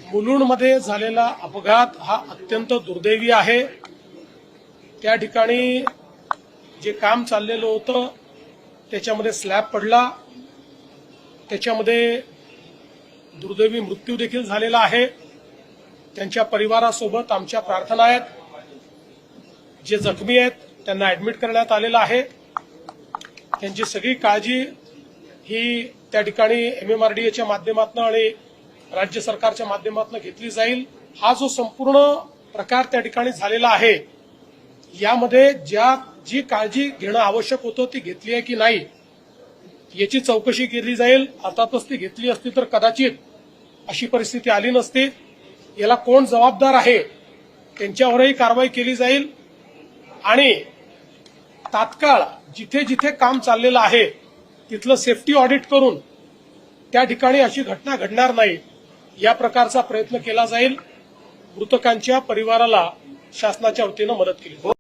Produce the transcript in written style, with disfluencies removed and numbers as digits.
मुलुंडमध्ये झालेला अपघात हा अत्यंत दुर्दैवी आहे। त्या ठिकाणी जे काम चाललेलं होतं त्याच्यामध्ये स्लॅब पडला, त्याच्यामध्ये दुर्दैवी मृत्यू देखील झालेला आहे। त्यांच्या परिवारासोबत आमच्या प्रार्थना आहेत। जे जखमी आहेत त्यांना ऍडमिट करण्यात आलेलं आहे। त्यांची सगळी काळजी ही त्या ठिकाणी MMRDAच्या माध्यमातून आणि राज्य सरकारच्या माध्यमातून घेतली जाईल। हा जो संपूर्ण प्रकार त्या ठिकाणी झालेला आहे यामध्ये जी काळजी घेणं आवश्यक होतं ती घेतली आहे की नाही याची चौकशी केली जाईल। अर्थातच ती घेतली असती तर कदाचित अशी परिस्थिती आली नसती। याला कोण जबाबदार आहे त्यांच्यावरही कारवाई केली जाईल आणि तात्काळ जिथे जिथे काम चाललेलं आहे तिथलं सेफ्टी ऑडिट करून त्या ठिकाणी अशी घटना घडणार नाही या प्रकारचा प्रयत्न केला जाईल। मृतकांच्या परिवाराला शासनाच्या वतीनं मदत केली जाईल।